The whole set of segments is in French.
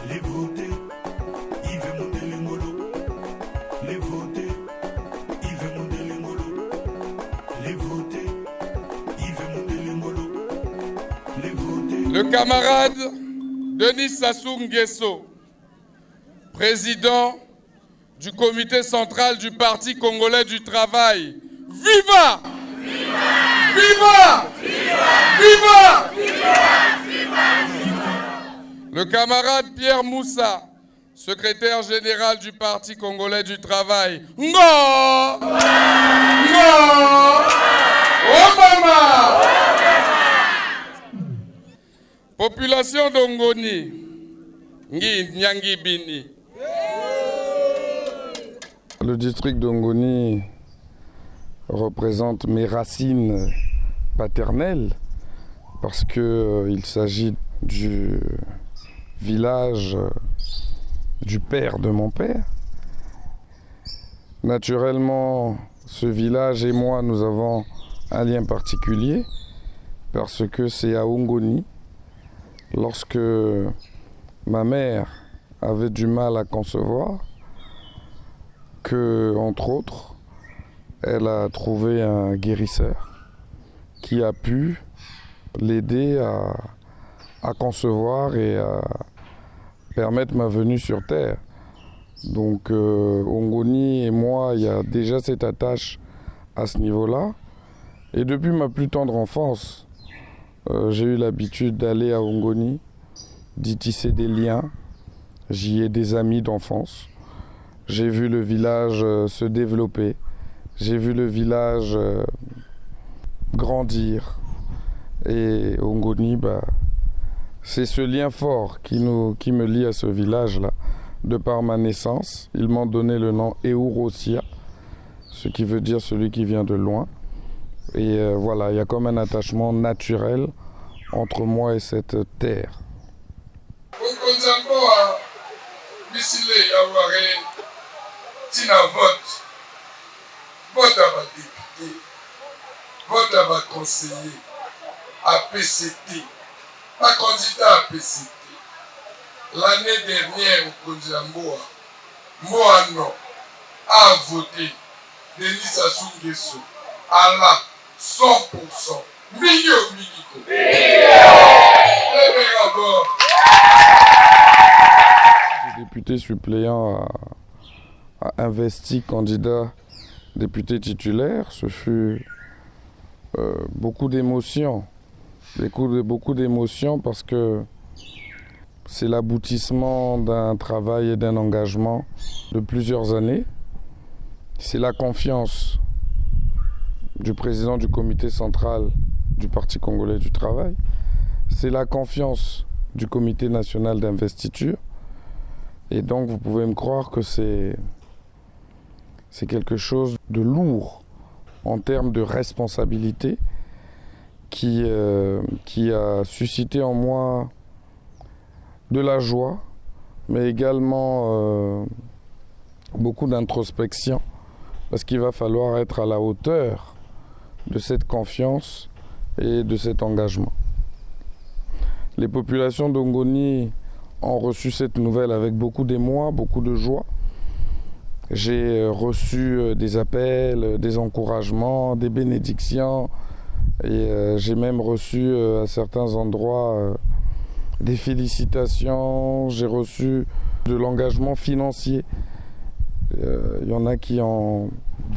Les votés, Yves Mondelengolo. Les votés, Yves Mondelengolo. Les votés, Yves Mondelengolo. Les votés. Le camarade Denis Sassou Nguesso, président du comité central du Parti congolais du travail. Viva! Viva! Viva! Viva! Viva! Viva! Le camarade Pierre Moussa, secrétaire général du Parti congolais du travail. Ngo! Ngo! Obama! Population d'Ongoni, Nyangi Bini. Le district d'Ongoni représente mes racines paternelles parce qu'il s'agit du village du père de mon père. Naturellement, ce village et moi, nous avons un lien particulier parce que c'est à Ongoni, lorsque ma mère avait du mal à concevoir, que, entre autres, elle a trouvé un guérisseur qui a pu l'aider à concevoir et à permettre ma venue sur Terre. Donc Ongoni et moi, il y a déjà cette attache à ce niveau-là. Et depuis ma plus tendre enfance, j'ai eu l'habitude d'aller à Ongoni, d'y tisser des liens. J'y ai des amis d'enfance. J'ai vu le village se développer. J'ai vu le village grandir. Et Ongoni, c'est ce lien fort qui me lie à ce village-là. De par ma naissance, ils m'ont donné le nom Eurosia, ce qui veut dire celui qui vient de loin. Et voilà, il y a comme un attachement naturel entre moi et cette terre. Vote à ma député, vote à ma conseiller, à PCT, ma candidat à PCT. L'année dernière, au Konjamboa, Moano a voté Denis Sassou Nguesso à la 100%. Million. Le député suppléant a investi candidat député titulaire. Ce fut beaucoup d'émotions. Beaucoup d'émotions parce que c'est l'aboutissement d'un travail et d'un engagement de plusieurs années. C'est la confiance du président du comité central du Parti congolais du travail. C'est la confiance du comité national d'investiture. Et donc vous pouvez me croire que c'est quelque chose de lourd en termes de responsabilité qui a suscité en moi de la joie, mais également beaucoup d'introspection, parce qu'il va falloir être à la hauteur de cette confiance et de cet engagement. Les populations d'Ongoni ont reçu cette nouvelle avec beaucoup d'émoi, beaucoup de joie. J'ai reçu des appels, des encouragements, des bénédictions, et j'ai même reçu à certains endroits des félicitations. J'ai reçu de l'engagement financier. Il y en a qui ont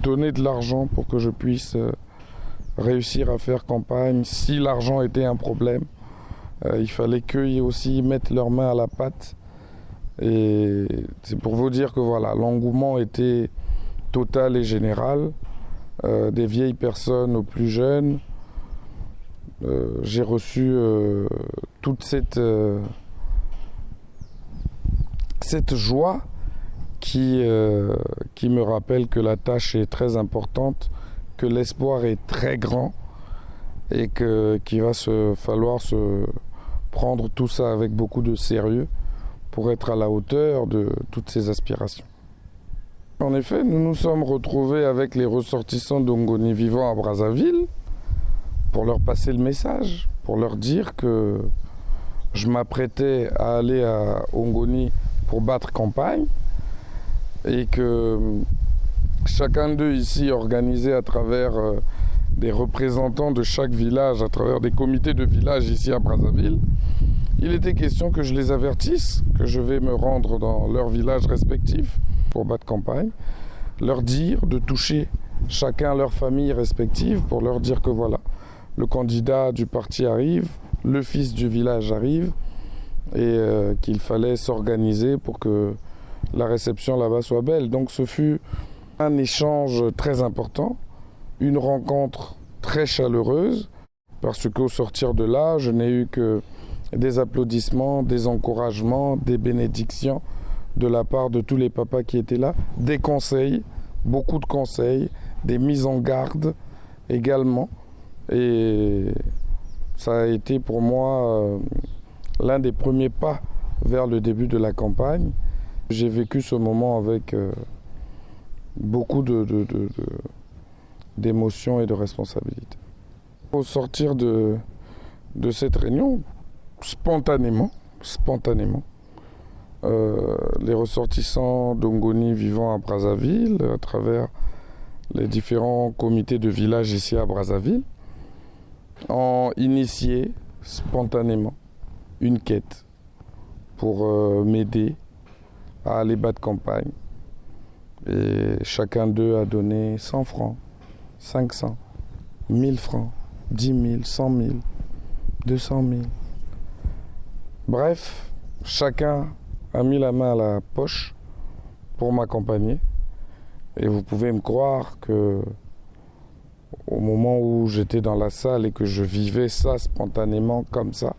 donné de l'argent pour que je puisse réussir à faire campagne. Si l'argent était un problème, il fallait qu'ils aussi mettent leurs mains à la pâte. Et c'est pour vous dire que voilà, l'engouement était total et général, des vieilles personnes aux plus jeunes. J'ai reçu toute cette joie qui me rappelle que la tâche est très importante, que l'espoir est très grand et qu'il va falloir se prendre tout ça avec beaucoup de sérieux pour être à la hauteur de toutes ces aspirations. En effet, nous nous sommes retrouvés avec les ressortissants d'Ongoni vivant à Brazzaville pour leur passer le message, pour leur dire que je m'apprêtais à aller à Ongoni pour battre campagne et que chacun d'eux ici organisé à travers des représentants de chaque village, à travers des comités de village ici à Brazzaville, il était question que je les avertisse, que je vais me rendre dans leurs villages respectifs pour battre campagne, leur dire de toucher chacun leur famille respective pour leur dire que voilà, le candidat du parti arrive, le fils du village arrive et qu'il fallait s'organiser pour que la réception là-bas soit belle. Donc ce fut un échange très important, une rencontre très chaleureuse parce qu'au sortir de là, je n'ai eu que des applaudissements, des encouragements, des bénédictions de la part de tous les papas qui étaient là, des conseils, beaucoup de conseils, des mises en garde également. Et ça a été pour moi l'un des premiers pas vers le début de la campagne. J'ai vécu ce moment avec beaucoup d'émotions et de responsabilités. Au sortir de cette réunion, spontanément, les ressortissants d'Ongoni vivant à Brazzaville, à travers les différents comités de village ici à Brazzaville, ont initié spontanément une quête pour m'aider à aller battre campagne. Et chacun d'eux a donné 100 francs, 500, 1000 francs, 10 000, 100 000, 200 000. Bref, chacun a mis la main à la poche pour m'accompagner. Et vous pouvez me croire que au moment où j'étais dans la salle et que je vivais ça spontanément comme ça,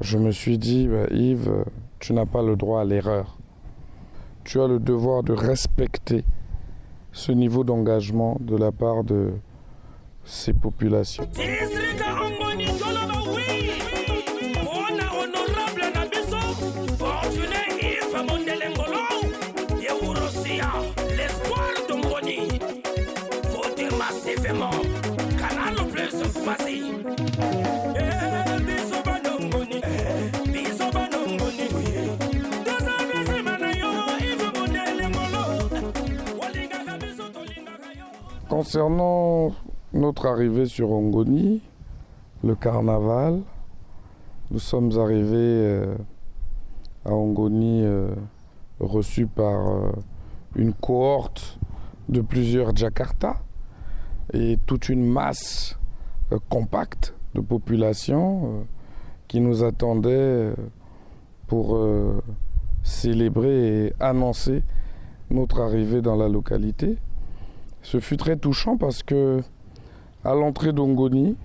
je me suis dit, Yves, tu n'as pas le droit à l'erreur. Tu as le devoir de respecter ce niveau d'engagement de la part de ces populations. Concernant notre arrivée sur Ongoni, le carnaval, nous sommes arrivés à Ongoni reçus par une cohorte de plusieurs Jakarta et toute une masse compacte de population qui nous attendait pour célébrer et annoncer notre arrivée dans la localité. Ce fut très touchant parce que à l'entrée d'Ongoni,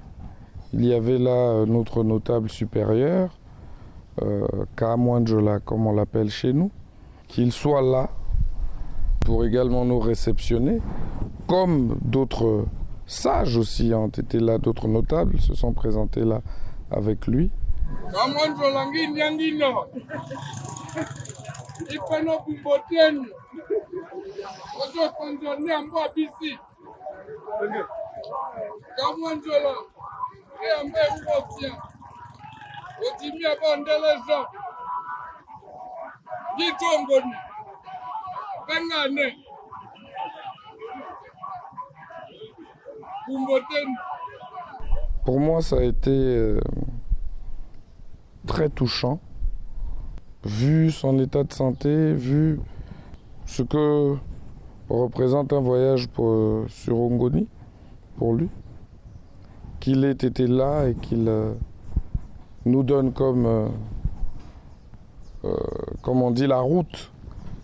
il y avait là notre notable supérieur, Kamwanjola, comme on l'appelle chez nous, qu'il soit là pour également nous réceptionner, comme d'autres sages aussi ont été là, d'autres notables se sont présentés là avec lui. Pour moi, ça a été très touchant, vu son état de santé, vu ce que représente un voyage sur Ongoni pour lui, qu'il ait été là et qu'il nous donne comme on dit, la route,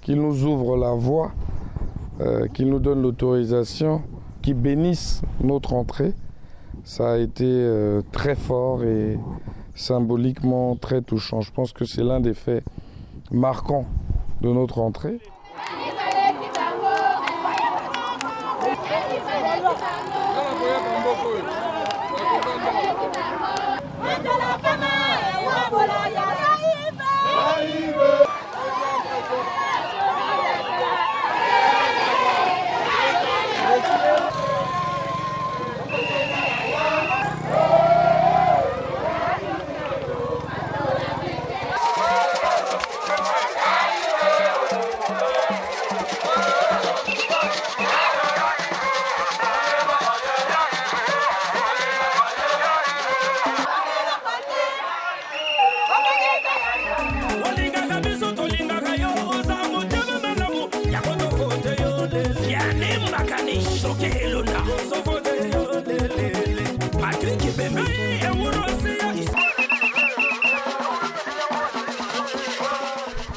qu'il nous ouvre la voie, qu'il nous donne l'autorisation, qu'il bénisse notre entrée. Ça a été très fort et symboliquement très touchant. Je pense que c'est l'un des faits marquants de notre entrée.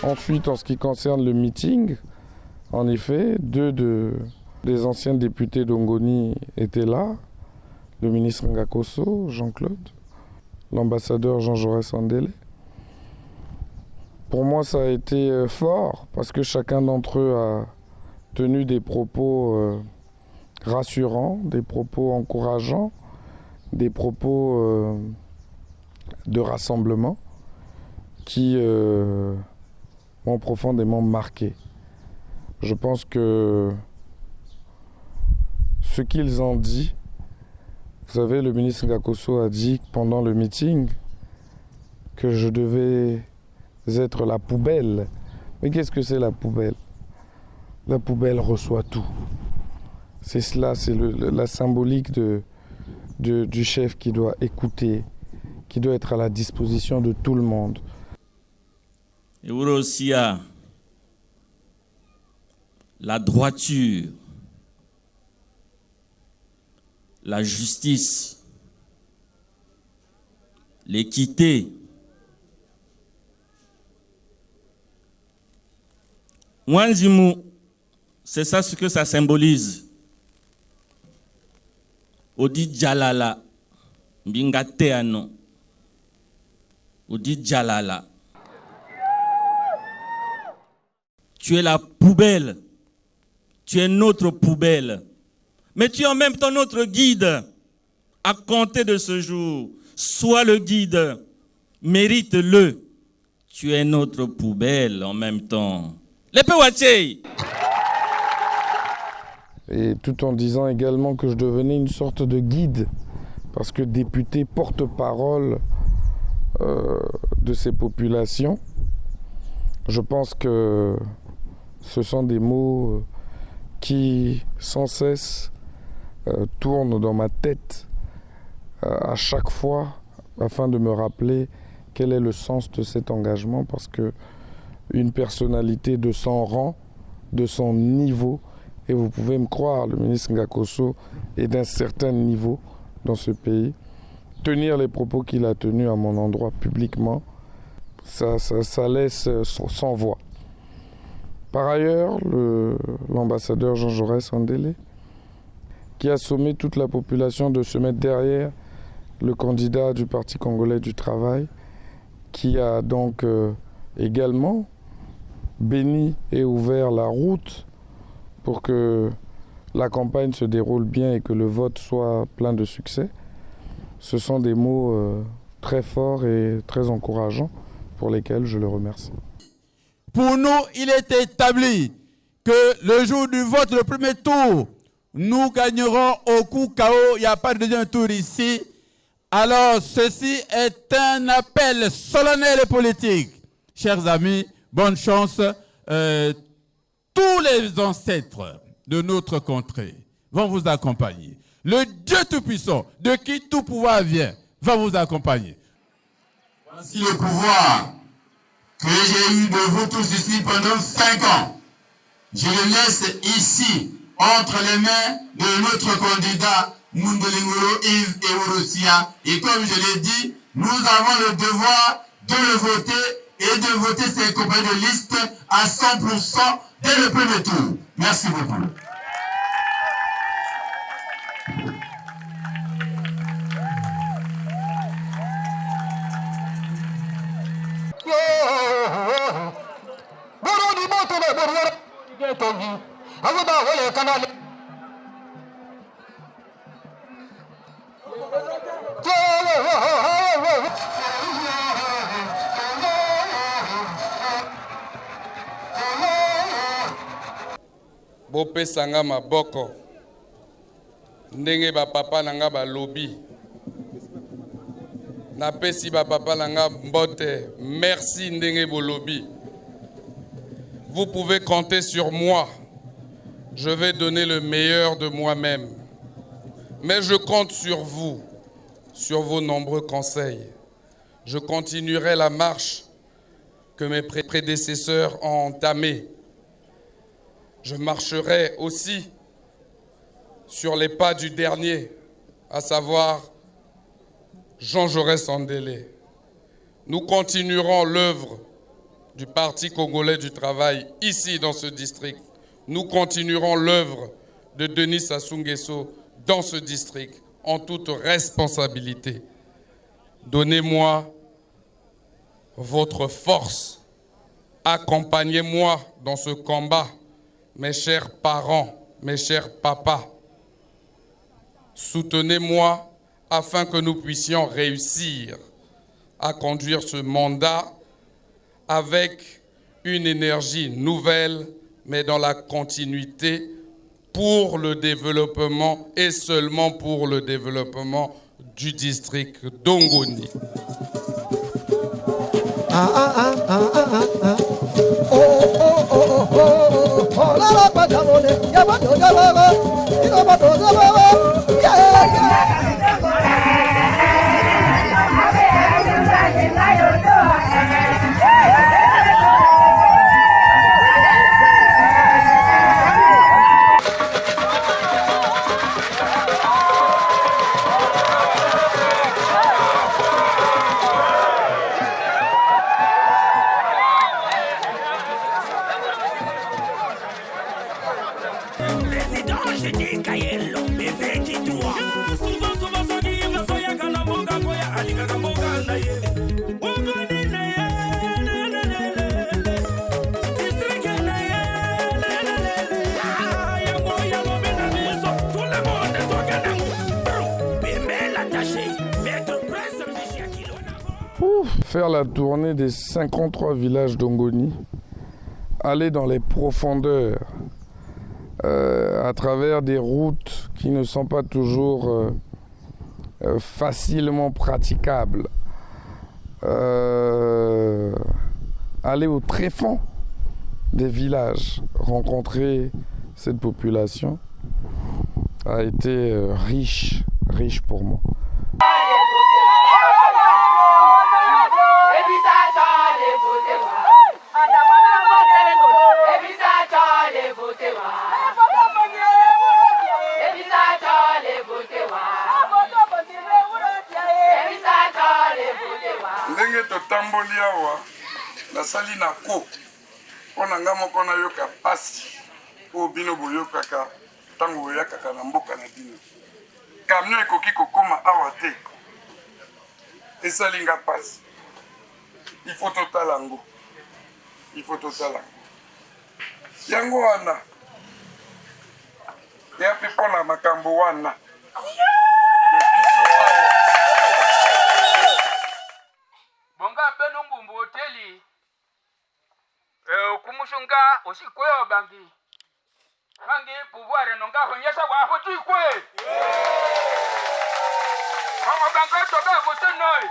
Ensuite, en ce qui concerne le meeting, en effet, des anciens députés d'Ongoni étaient là, le ministre Ngakoso, Jean-Claude, l'ambassadeur Jean-Jaurès Sandélé. Pour moi, ça a été fort parce que chacun d'entre eux a tenu des propos rassurants, des propos encourageants, des propos de rassemblement qui m'ont profondément marqué. Je pense que ce qu'ils ont dit, vous savez, le ministre Ngakoso a dit pendant le meeting que je devais être la poubelle. Mais qu'est-ce que c'est la poubelle? La poubelle reçoit tout. C'est cela, c'est la symbolique du chef qui doit écouter, qui doit être à la disposition de tout le monde. Et aussi la droiture, la justice, l'équité. Wanzimu, c'est ça ce que ça symbolise. Odi Jalala, Mbingateano, Odi Jalala. Tu es la poubelle, tu es notre poubelle, mais tu es en même temps notre guide. À compter de ce jour, sois le guide, mérite-le. Tu es notre poubelle en même temps. Et tout en disant également que je devenais une sorte de guide, parce que député porte-parole de ces populations, je pense que ce sont des mots qui sans cesse tournent dans ma tête à chaque fois afin de me rappeler quel est le sens de cet engagement, parce que une personnalité de son rang, de son niveau, et vous pouvez me croire, le ministre Ngakoso est d'un certain niveau dans ce pays. Tenir les propos qu'il a tenus à mon endroit publiquement, ça laisse sans voix. Par ailleurs, l'ambassadeur Jean-Jaurès Sandélé, qui a sommé toute la population de se mettre derrière le candidat du Parti congolais du travail, qui a donc également béni et ouvert la route pour que la campagne se déroule bien et que le vote soit plein de succès. Ce sont des mots très forts et très encourageants pour lesquels je le remercie. Pour nous, il est établi que le jour du vote, le premier tour, nous gagnerons au coup KO. Il n'y a pas de deuxième tour ici. Alors, ceci est un appel solennel et politique. Chers amis, bonne chance. Tous les ancêtres de notre contrée vont vous accompagner. Le Dieu Tout-Puissant, de qui tout pouvoir vient, va vous accompagner. Voici le pouvoir que j'ai eu de vous tous ici pendant 5 ans. Je le laisse ici, entre les mains de notre candidat Mundolingolo Yves Eworosia. Et comme je l'ai dit, nous avons le devoir de le voter et de voter ses copains de liste à 100% dès le premier tour. Merci beaucoup. Bopesanga maboko ndenge ba papa nanga ba lobi na pesi ba papa nanga mbote merci ndenge bolobi. Vous pouvez compter sur moi. Je vais donner le meilleur de moi-même. Mais je compte sur vous, sur vos nombreux conseils. Je continuerai la marche que mes prédécesseurs ont entamée. Je marcherai aussi sur les pas du dernier, à savoir Jean-Jaurès Sandélé. Nous continuerons l'œuvre du Parti congolais du travail ici dans ce district, nous continuerons l'œuvre de Denis Sassou Nguesso dans ce district en toute responsabilité. Donnez-moi votre force, accompagnez-moi dans ce combat, mes chers parents, mes chers papas. Soutenez-moi afin que nous puissions réussir à conduire ce mandat avec une énergie nouvelle, mais dans la continuité pour le développement et seulement pour le développement du district d'Ongoni. Faire la tournée des 53 villages d'Ongoni, aller dans les profondeurs, à travers des routes qui ne sont pas toujours facilement praticables, aller au tréfonds des villages, rencontrer cette population a été riche pour moi. Ndenge totamboli awa nasali na ko mpona nga moko nayoka pasi oyo bino boyokaka ntango boyakaka na mboka na bino. Camion ekoki kokoma awa te, esali nga pasi. Il faut totala yango, yango wana ya mpe mpona makambo wana bonga peno mbumbu hoteli kumushunga osikweyo bangi pouvoir nonga honyesha waho jikwe banga toba votenoi.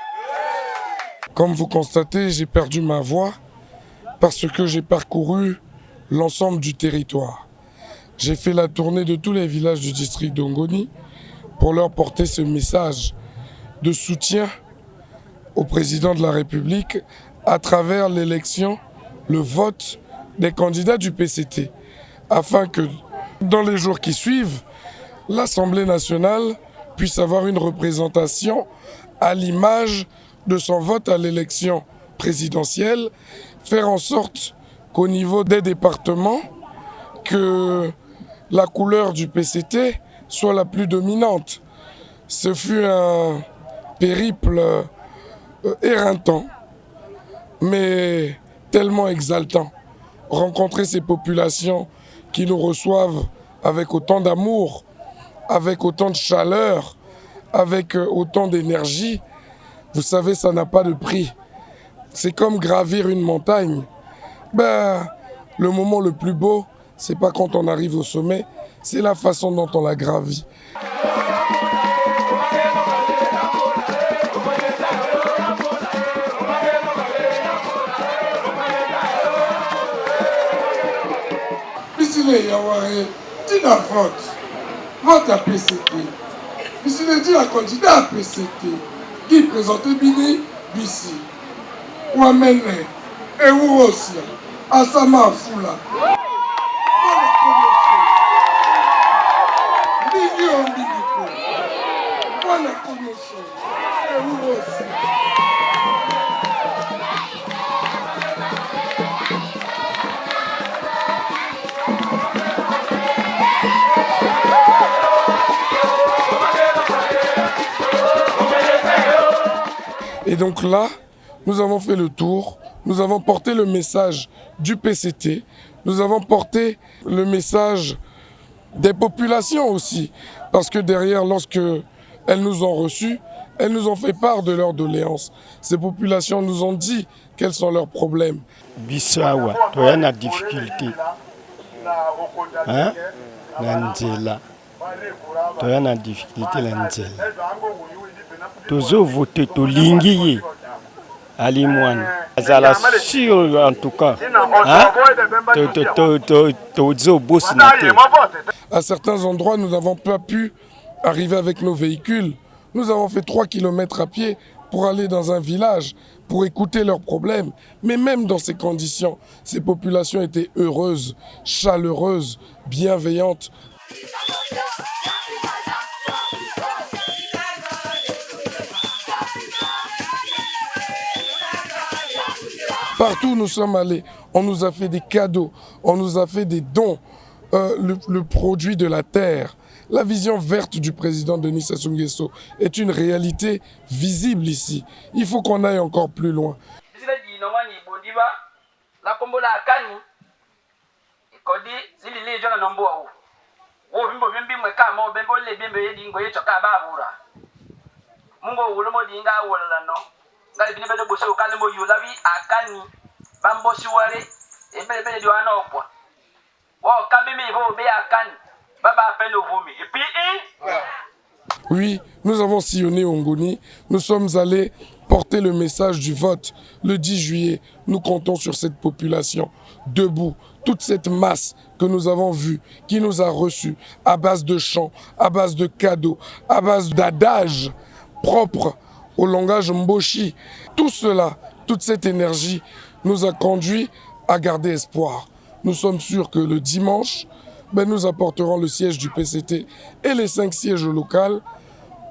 Comme vous constatez, j'ai perdu ma voix parce que j'ai parcouru l'ensemble du territoire. J'ai fait la tournée de tous les villages du district d'Ongoni pour leur porter ce message de soutien au président de la République à travers l'élection, le vote des candidats du PCT, afin que dans les jours qui suivent, l'Assemblée nationale puisse avoir une représentation à l'image de son vote à l'élection présidentielle, faire en sorte qu'au niveau des départements, que la couleur du PCT soit la plus dominante. Ce fut un périple éreintant, mais tellement exaltant. Rencontrer ces populations qui nous reçoivent avec autant d'amour, avec autant de chaleur, avec autant d'énergie, vous savez, ça n'a pas de prix. C'est comme gravir une montagne. Le moment le plus beau, c'est pas quand on arrive au sommet, c'est la façon dont on la gravit. Vote à PCT. Ici, le dit à candidat à PCT qui présentait Bini Bissi. Ou amène et ou aussi à Sama Fula. Voilà commission. Et ou aussi. Et donc là, nous avons fait le tour, nous avons porté le message du PCT, nous avons porté le message des populations aussi, parce que derrière, lorsque elles nous ont reçus, elles nous ont fait part de leurs doléances. Ces populations nous ont dit quels sont leurs problèmes. Bissawa, tu as une difficulté. Hein? L'Angela. Tu as une difficulté, l'Angela. Tu as voté, tu as lingué. Alimouane. Ça la sûr en tout cas. Hein? À certains endroits, nous n'avons pas pu arriver avec nos véhicules. Nous avons fait 3 kilomètres à pied pour aller dans un village, pour écouter leurs problèmes. Mais même dans ces conditions, ces populations étaient heureuses, chaleureuses, bienveillantes. Partout où nous sommes allés, on nous a fait des cadeaux, on nous a fait des dons, le produit de la terre. La vision verte du président Denis Sassou Nguesso est une réalité visible ici. Il faut qu'on aille encore plus loin. Oui, nous avons sillonné Ongoni, nous sommes allés porter le message du vote. Le 10 juillet, nous comptons sur cette population, debout, toute cette masse que nous avons vue, qui nous a reçus à base de chants, à base de cadeaux, à base d'adages propres au langage Mboshi. Tout cela, toute cette énergie nous a conduits à garder espoir. Nous sommes sûrs que le dimanche, nous apporterons le siège du PCT et les 5 sièges locaux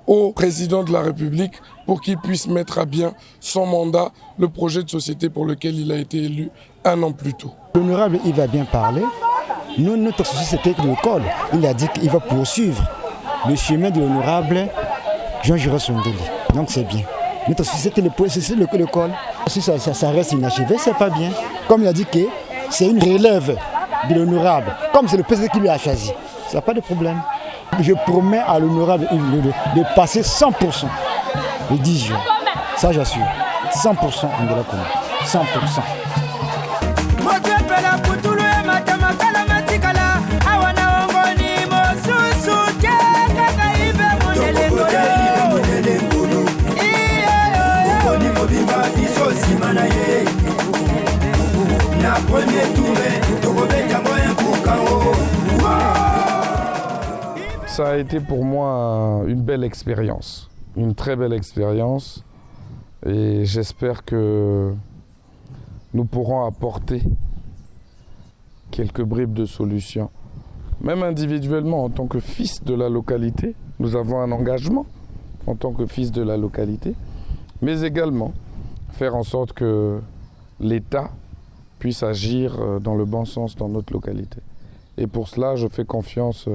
au président de la République pour qu'il puisse mettre à bien son mandat, le projet de société pour lequel il a été élu 1 an plus tôt. L'honorable, il va bien parler. Nous, notre société de l'école, il a dit qu'il va poursuivre le chemin de l'honorable Jean-Jérôme Sondeli. Donc c'est bien. Notre société, c'est l'école. Si ça reste inachevé, c'est pas bien. Comme il a dit que c'est une relève de l'honorable. Comme c'est le président qui lui a choisi, ça n'a pas de problème. Je promets à l'honorable de passer 100% le 10 juin. Ça, j'assure. 100% on de la commune. 100%. Ça a été pour moi une belle expérience, une très belle expérience, et j'espère que nous pourrons apporter quelques bribes de solutions. Même individuellement, en tant que fils de la localité, nous avons un engagement en tant que fils de la localité, mais également faire en sorte que l'État puisse agir dans le bon sens dans notre localité. Et pour cela, je fais confiance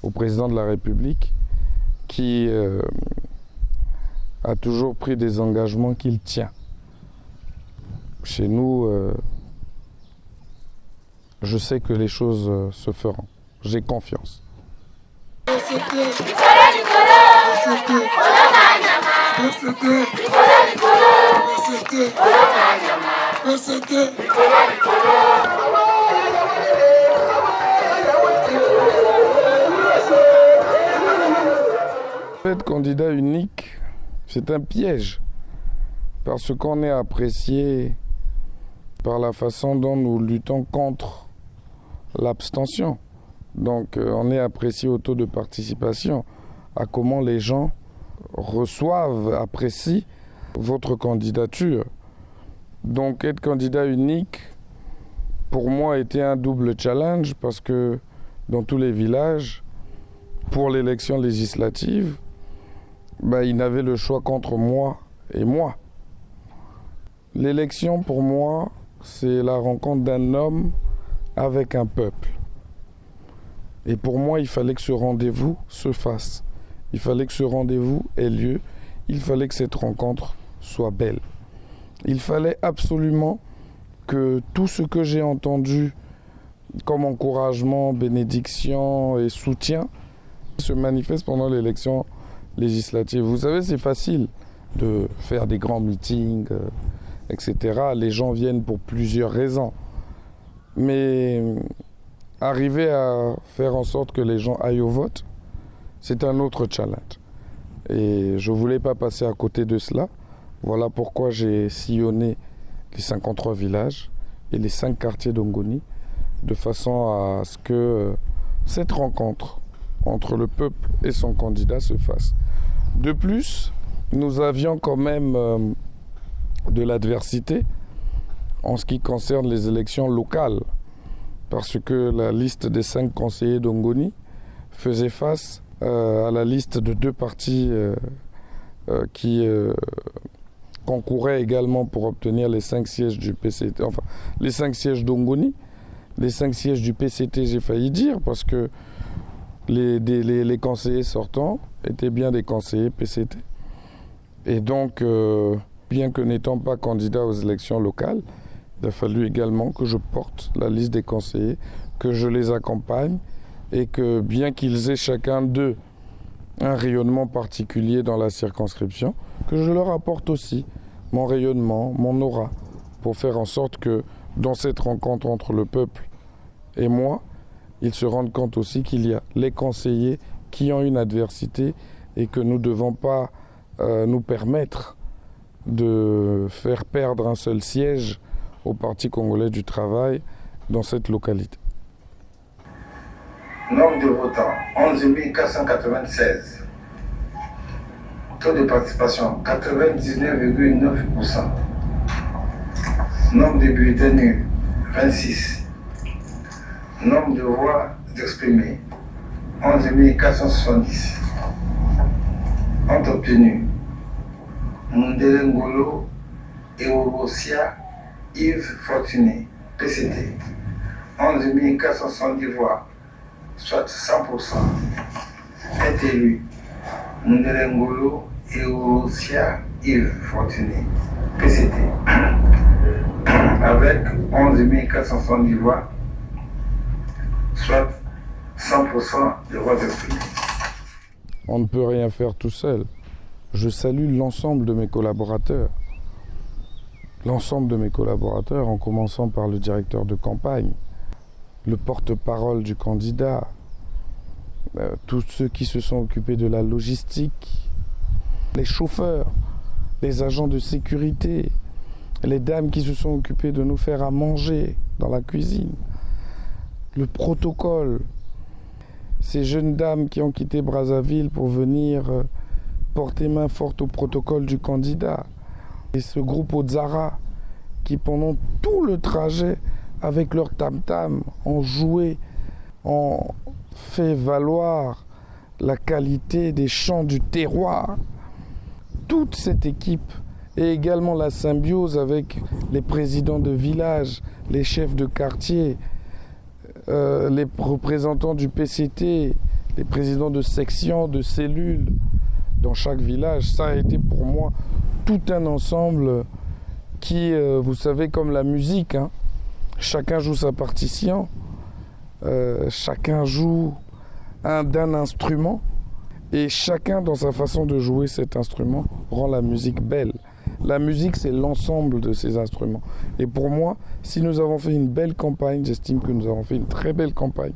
au président de la République qui a toujours pris des engagements qu'il tient. Chez nous, je sais que les choses se feront. J'ai confiance. Être candidat unique, c'est un piège, parce qu'on est apprécié par la façon dont nous luttons contre l'abstention. Donc on est apprécié au taux de participation, à comment les gens reçoivent, apprécient votre candidature. Donc être candidat unique, pour moi, était un double challenge, parce que dans tous les villages, pour l'élection législative, ils n'avaient le choix qu'entre moi et moi. L'élection, pour moi, c'est la rencontre d'un homme avec un peuple. Et pour moi, il fallait que ce rendez-vous se fasse. Il fallait que ce rendez-vous ait lieu. Il fallait que cette rencontre soit belle. Il fallait absolument que tout ce que j'ai entendu comme encouragement, bénédiction et soutien se manifeste pendant l'élection législative. Vous savez, c'est facile de faire des grands meetings, etc. Les gens viennent pour plusieurs raisons. Mais arriver à faire en sorte que les gens aillent au vote, c'est un autre challenge. Et je ne voulais pas passer à côté de cela. Voilà pourquoi j'ai sillonné les 53 villages et les 5 quartiers d'Ongoni, de façon à ce que cette rencontre entre le peuple et son candidat se fasse. De plus, nous avions quand même de l'adversité en ce qui concerne les élections locales, parce que la liste des 5 conseillers d'Ongoni faisait face à la liste de 2 partis qui concouraient également pour obtenir les 5 sièges du PCT, enfin les 5 sièges d'Ongoni, les 5 sièges du PCT, j'ai failli dire, parce que les conseillers sortants étaient bien des conseillers PCT. Et donc, bien que n'étant pas candidat aux élections locales, il a fallu également que je porte la liste des conseillers, que je les accompagne et que bien qu'ils aient chacun d'eux un rayonnement particulier dans la circonscription, que je leur apporte aussi mon rayonnement, mon aura, pour faire en sorte que dans cette rencontre entre le peuple et moi, ils se rendent compte aussi qu'il y a les conseillers qui ont une adversité et que nous ne devons pas nous permettre de faire perdre un seul siège au Parti congolais du travail dans cette localité. Nombre de votants, 11 496. Taux de participation, 99,9%. Nombre de bulletins nuls, 26. Nombre de voix exprimées, 11 470. Ont obtenu Mundele Ngolo Eorosia Yves Fortuné, PCT, 11 470 voix, soit 100%, est élu Mundele Ngolo Eorosia Yves Fortuné, PCT, avec 11 470 voix, soit 100% de voix exprimées. On ne peut rien faire tout seul. Je salue l'ensemble de mes collaborateurs. L'ensemble de mes collaborateurs, en commençant par le directeur de campagne, le porte-parole du candidat, tous ceux qui se sont occupés de la logistique, les chauffeurs, les agents de sécurité, les dames qui se sont occupées de nous faire à manger dans la cuisine, le protocole, ces jeunes dames qui ont quitté Brazzaville pour venir porter main forte au protocole du candidat, et ce groupe Ozara qui pendant tout le trajet avec leur tam-tam ont joué, ont fait valoir la qualité des chants du terroir. Toute cette équipe et également la symbiose avec les présidents de village, les chefs de quartier, les représentants du PCT, les présidents de sections, de cellules dans chaque village, ça a été pour moi tout un ensemble qui, vous savez, comme la musique, hein, chacun joue sa partition, chacun joue d'un instrument et chacun dans sa façon de jouer cet instrument rend la musique belle. La musique, c'est l'ensemble de ces instruments. Et pour moi, si nous avons fait une belle campagne, j'estime que nous avons fait une très belle campagne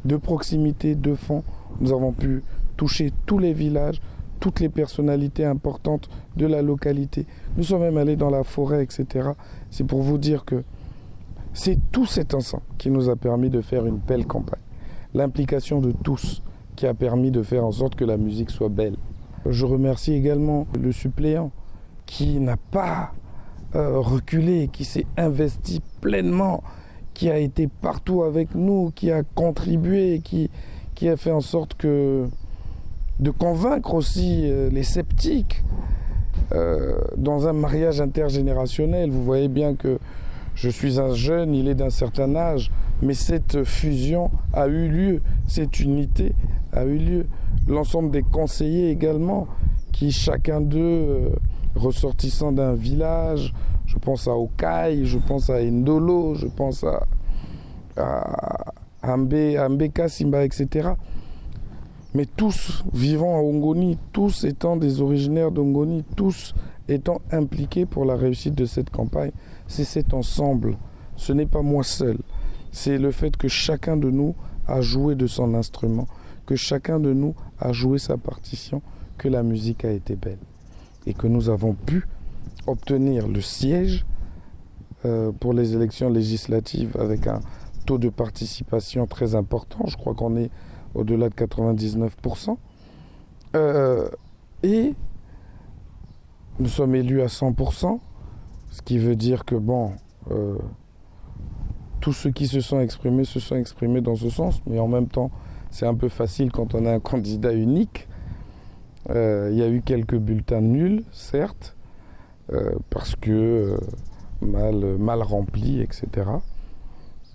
de proximité, de fond. Nous avons pu toucher tous les villages, toutes les personnalités importantes de la localité. Nous sommes même allés dans la forêt, etc. C'est pour vous dire que c'est tout cet ensemble qui nous a permis de faire une belle campagne. L'implication de tous qui a permis de faire en sorte que la musique soit belle. Je remercie également le suppléant qui n'a pas reculé, qui s'est investi pleinement, qui a été partout avec nous, qui a contribué, qui a fait en sorte de convaincre aussi les sceptiques dans un mariage intergénérationnel. Vous voyez bien que je suis un jeune, il est d'un certain âge, mais cette fusion a eu lieu, cette unité a eu lieu. L'ensemble des conseillers également, qui chacun d'eux ressortissants d'un village, je pense à Okai, je pense à Ndolo, je pense à Ambeka, Simba, etc. Mais tous vivant à Ongoni, tous étant des originaires d'Ongoni, tous étant impliqués pour la réussite de cette campagne. C'est cet ensemble, ce n'est pas moi seul. C'est le fait que chacun de nous a joué de son instrument, que chacun de nous a joué sa partition, que la musique a été belle. Et que nous avons pu obtenir le siège pour les élections législatives avec un taux de participation très important. Je crois qu'on est au-delà de 99%. Et nous sommes élus à 100%, ce qui veut dire que, tous ceux qui se sont exprimés dans ce sens, mais en même temps, c'est un peu facile quand on a un candidat unique. Il y a eu quelques bulletins nuls, certes, parce que mal remplis, etc.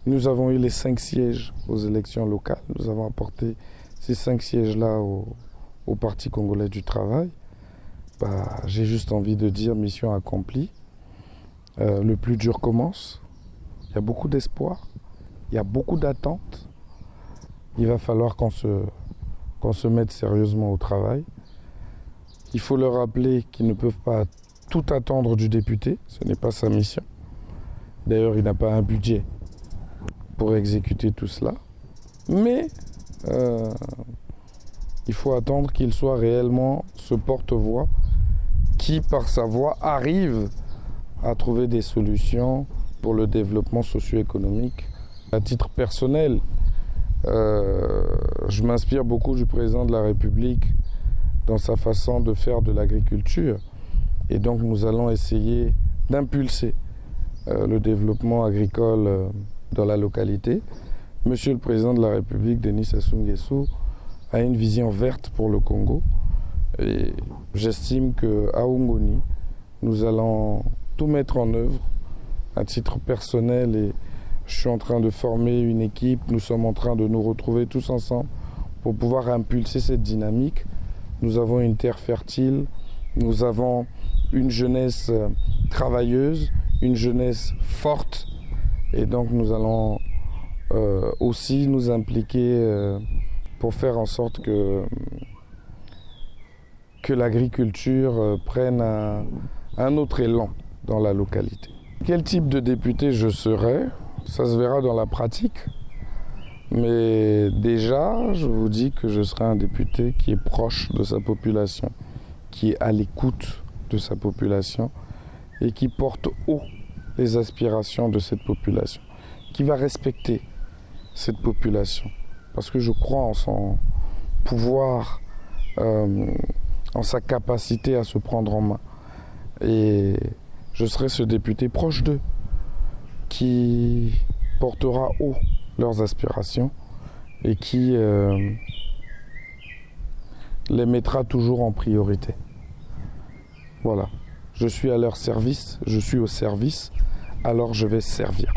Nous avons eu les 5 sièges aux élections locales. Nous avons apporté ces 5 sièges-là au Parti congolais du travail. J'ai juste envie de dire mission accomplie. Le plus dur commence. Il y a beaucoup d'espoir. Il y a beaucoup d'attentes. Il va falloir qu'on se mette sérieusement au travail. Il faut leur rappeler qu'ils ne peuvent pas tout attendre du député. Ce n'est pas sa mission. D'ailleurs, il n'a pas un budget pour exécuter tout cela. Mais il faut attendre qu'il soit réellement ce porte-voix qui, par sa voix, arrive à trouver des solutions pour le développement socio-économique. À titre personnel, je m'inspire beaucoup du président de la République dans sa façon de faire de l'agriculture. Et donc nous allons essayer d'impulser le développement agricole dans la localité. Monsieur le président de la République, Denis Sassou Nguesso, a une vision verte pour le Congo. Et j'estime qu'à Ongoni, nous allons tout mettre en œuvre à titre personnel. Et je suis en train de former une équipe. Nous sommes en train de nous retrouver tous ensemble pour pouvoir impulser cette dynamique. Nous avons une terre fertile. Nous avons une jeunesse travailleuse, une jeunesse forte. Et donc nous allons aussi nous impliquer pour faire en sorte que l'agriculture prenne un autre élan dans la localité. Quel type de député je serai, ça se verra dans la pratique. Mais déjà, je vous dis que je serai un député qui est proche de sa population, qui est à l'écoute de sa population et qui porte haut les aspirations de cette population, qui va respecter cette population. Parce que je crois en son pouvoir, en sa capacité à se prendre en main. Et je serai ce député proche d'eux, qui portera haut leurs aspirations et qui les mettra toujours en priorité. Voilà. Je suis à leur service, je suis au service, alors je vais servir.